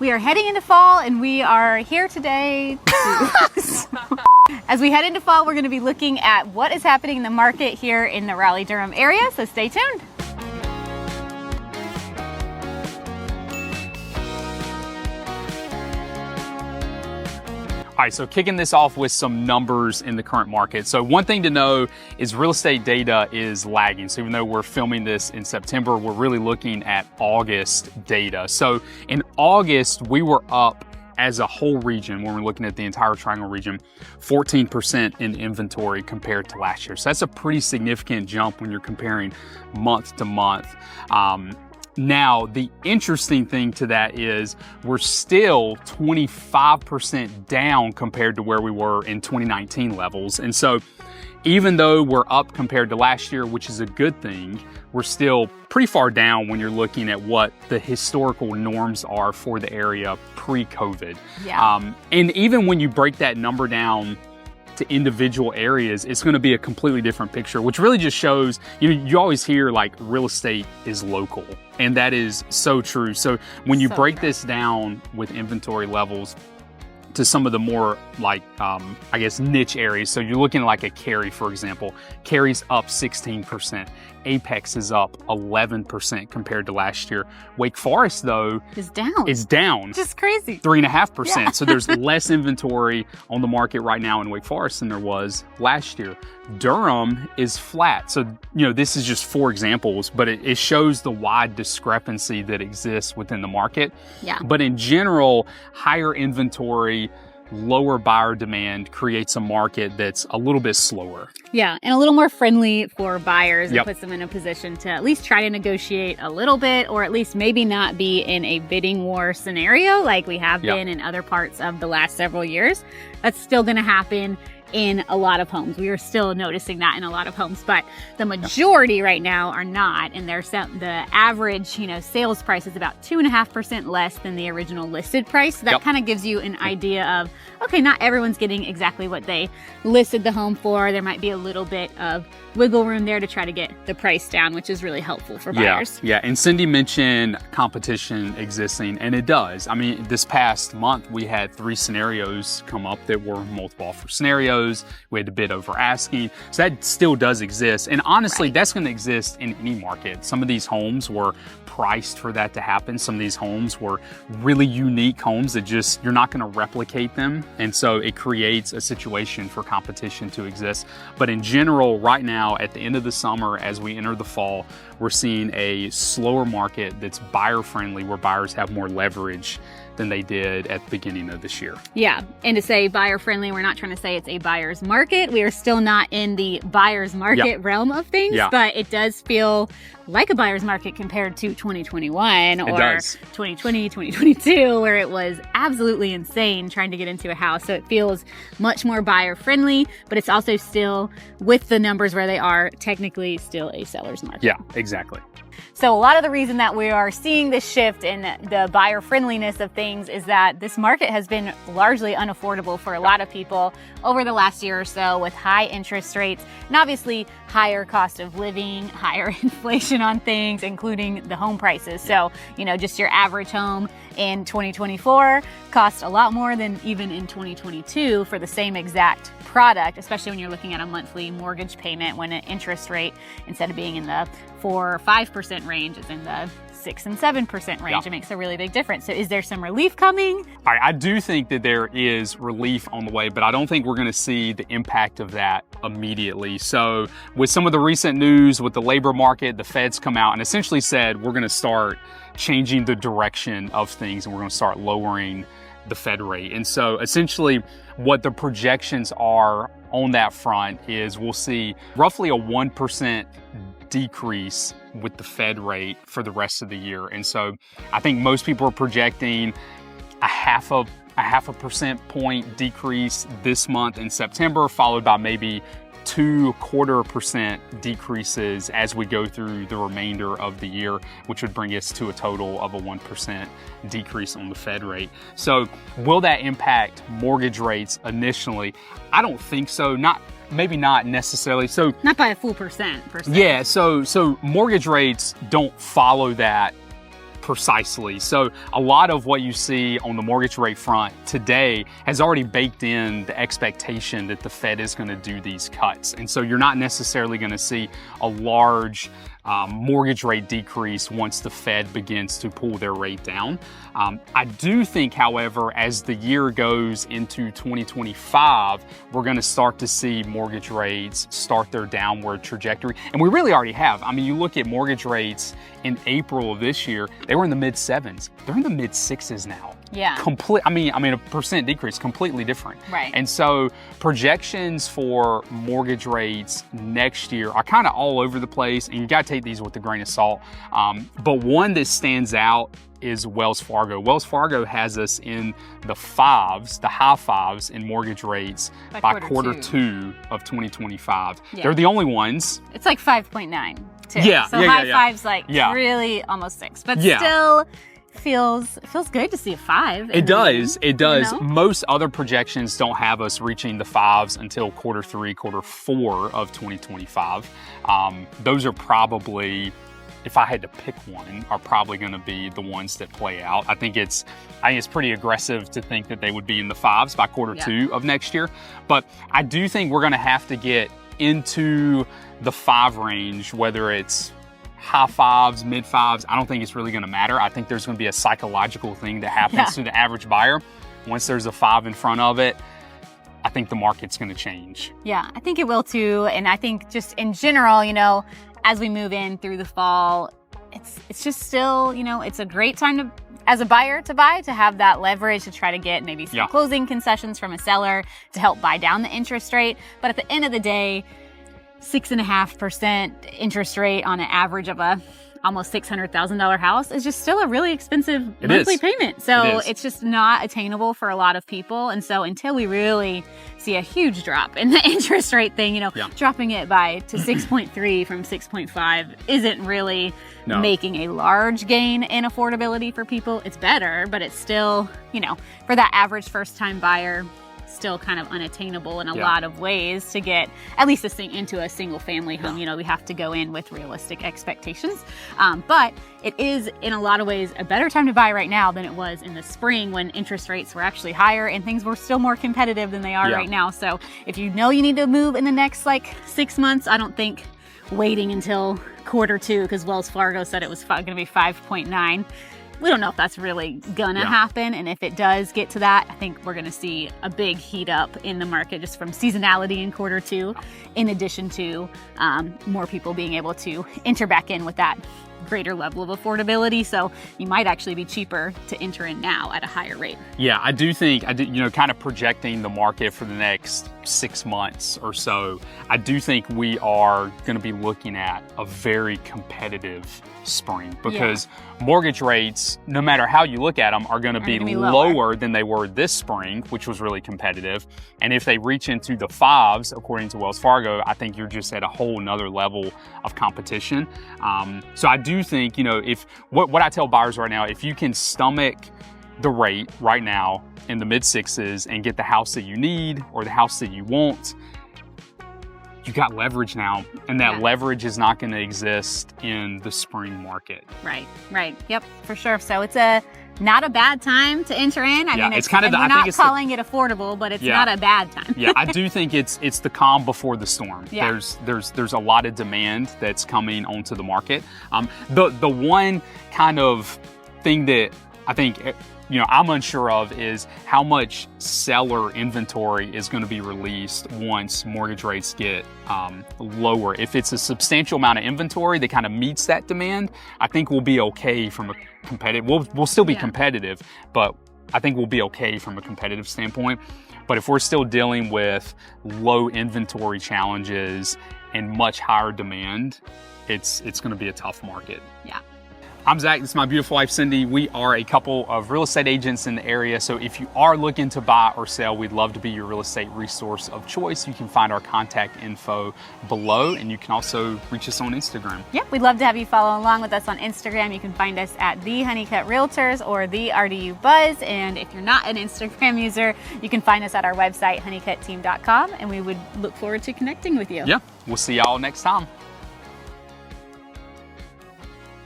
We are heading into fall and we are here today as we head into fall, we're going to be looking at what is happening in the market here in the Raleigh-Durham area, so stay tuned. All right, so kicking this off with some numbers in the current market. So one thing to know is real estate data is lagging. So even though we're filming this in September, we're really looking at August data. So in August, we were up as a whole region, when we're looking at the entire Triangle region, 14% in inventory compared to last year. So that's a pretty significant jump when you're comparing month to month. Now, the interesting thing to that is we're still 25% down compared to where we were in 2019 levels. And so even though we're up compared to last year, which is a good thing, we're still pretty far down when you're looking at what the historical norms are for the area pre-COVID. Yeah. And even when you break that number down to individual areas, it's going to be a completely different picture, which really just shows, you always hear like real estate is local, and that is so true. So when you break this down with inventory levels to some of the more like, I guess, niche areas. So you're looking at like a Cary, for example. Cary's up 16%. Apex is up 11% compared to last year. Wake Forest, though, is down. Just crazy. 3.5%. Yeah. So there's less inventory on the market right now in Wake Forest than there was last year. Durham is flat. So, this is just 4 examples, but it shows the wide discrepancy that exists within the market. Yeah. But in general, higher inventory, lower buyer demand creates a market that's a little bit slower. Yeah, and a little more friendly for buyers. Yep. It puts them in a position to at least try to negotiate a little bit, or at least maybe not be in a bidding war scenario like we have been in other parts of the last several years. That's still going to happen in a lot of homes. We are still noticing that in a lot of homes, but the majority right now are not. And the average, sales price is about 2.5% less than the original listed price. So that kind of gives you an idea of, okay, not everyone's getting exactly what they listed the home for. There might be a little bit of wiggle room there to try to get the price down, which is really helpful for buyers. Yeah. And Cindy mentioned competition existing, and it does. I mean, this past month, we had 3 scenarios come up that were multiple offer scenarios. We had to bid over asking. So that still does exist. And honestly, that's going to exist in any market. Some of these homes were priced for that to happen. Some of these homes were really unique homes that just, you're not going to replicate them. And so it creates a situation for competition to exist. But in general, right now, at the end of the summer, as we enter the fall, we're seeing a slower market that's buyer friendly, where buyers have more leverage than they did at the beginning of this year. Yeah, and to say buyer friendly, we're not trying to say it's a buyer's market. We are still not in the buyer's market realm of things, but it does feel like a buyer's market compared to 2021 or 2020, 2022, where it was absolutely insane trying to get into a house. So it feels much more buyer friendly, but it's also still, with the numbers where they are, technically still a seller's market. Yeah, exactly. So a lot of the reason that we are seeing this shift in the buyer friendliness of things is that this market has been largely unaffordable for a lot of people over the last year or so, with high interest rates and obviously higher cost of living, higher inflation on things, including the home prices. So, just your average home in 2024 cost a lot more than even in 2022 for the same exact product, especially when you're looking at a monthly mortgage payment, when an interest rate, instead of being in the 4 or 5% range, is in the 6 and 7% range. It makes a really big difference. So is there some relief coming? All right, I do think that there is relief on the way, but I don't think we're going to see the impact of that immediately. So with some of the recent news with the labor market, the Fed's come out and essentially said we're going to start changing the direction of things, and we're going to start lowering the Fed rate. And so essentially what the projections are on that front is we'll see roughly a 1% decrease with the Fed rate for the rest of the year. And so I think most people are projecting a half a percent point decrease this month in September, followed by maybe 2.25% decreases as we go through the remainder of the year, which would bring us to a total of a 1% decrease on the Fed rate. So will that impact mortgage rates initially? I don't think so. Maybe not necessarily. So not by a full percent per se. Yeah, so mortgage rates don't follow that Precisely. So a lot of what you see on the mortgage rate front today has already baked in the expectation that the Fed is going to do these cuts. And so you're not necessarily going to see a large mortgage rate decrease once the Fed begins to pull their rate down. I do think, however, as the year goes into 2025, we're going to start to see mortgage rates start their downward trajectory. And we really already have. I mean, you look at mortgage rates in April of this year, they were in the mid 7s. They're in the mid 6s now. Yeah. I mean, a percent decrease, completely different. Right. And so projections for mortgage rates next year are kind of all over the place, and you got to take these with a grain of salt. But one that stands out is Wells Fargo. Wells Fargo has us in the high 5s in mortgage rates by quarter two of 2025. Yeah. They're the only ones. It's like 5.9 too. Yeah. So high fives, like really almost 6, but still feels good to see a 5. It does. It does. You know? Most other projections don't have us reaching the 5s until quarter 3, quarter 4 of 2025. Those are probably, if I had to pick one, are probably going to be the ones that play out. I think it's pretty aggressive to think that they would be in the 5s by quarter 2 of next year. But I do think we're going to have to get into the 5 range, whether it's high 5s, mid 5s. I don't think it's really going to matter. I think there's going to be a psychological thing that happens to the average buyer. Once there's a 5 in front of it, I think the market's going to change. Yeah, I think it will too. And I think just in general, you know, as we move in through the fall, it's just still, you know, it's a great time to, as a buyer, to buy, to have that leverage to try to get maybe some closing concessions from a seller to help buy down the interest rate. But at the end of the day, 6.5% interest rate on an average of a almost $600,000 house is just still a really expensive monthly payment. So it's just not attainable for a lot of people. And so until we really see a huge drop in the interest rate thing, you know, dropping it to 6.3 from 6.5 isn't really making a large gain in affordability for people. It's better, but it's still, you know, for that average first-time buyer, still kind of unattainable in a lot of ways to get at least this thing into a single family home. You know, we have to go in with realistic expectations. But it is in a lot of ways a better time to buy right now than it was in the spring when interest rates were actually higher and things were still more competitive than they are right now. So if you know you need to move in the next 6 months, I don't think waiting until quarter 2, because Wells Fargo said it was going to be 5.9. We don't know if that's really gonna happen. And if it does get to that, I think we're gonna see a big heat up in the market just from seasonality in quarter 2, in addition to more people being able to enter back in with that greater level of affordability. So you might actually be cheaper to enter in now at a higher rate. Yeah, I do think, you know, kind of projecting the market for the next 6 months or so, I do think we are going to be looking at a very competitive spring, because mortgage rates, no matter how you look at them, are going to be lower than they were this spring, which was really competitive. And if they reach into the 5s, according to Wells Fargo, I think you're just at a whole nother level of competition. So I do think, you know, if what I tell buyers right now, if you can stomach the rate right now in the mid 6s and get the house that you need or the house that you want, you got leverage now, and that leverage is not going to exist in the spring market. Right. Yep, for sure. So it's not a bad time to enter in. I mean, it's kind of we're not calling it affordable, but it's not a bad time. I do think it's the calm before the storm. There's a lot of demand that's coming onto the market. The one kind of thing that I think, you know, I'm unsure of is how much seller inventory is going to be released once mortgage rates get lower. If it's a substantial amount of inventory that kind of meets that demand, I think we'll be okay from a competitive. We'll still be competitive, but I think we'll be okay from a competitive standpoint. But if we're still dealing with low inventory challenges and much higher demand, it's going to be a tough market. Yeah. I'm Zach, this is my beautiful wife, Cindy. We are a couple of real estate agents in the area. So if you are looking to buy or sell, we'd love to be your real estate resource of choice. You can find our contact info below, and you can also reach us on Instagram. Yep, we'd love to have you follow along with us on Instagram. You can find us at the Honeycutt Realtors or the RDU Buzz. And if you're not an Instagram user, you can find us at our website, honeycuttteam.com, and we would look forward to connecting with you. Yeah, we'll see y'all next time.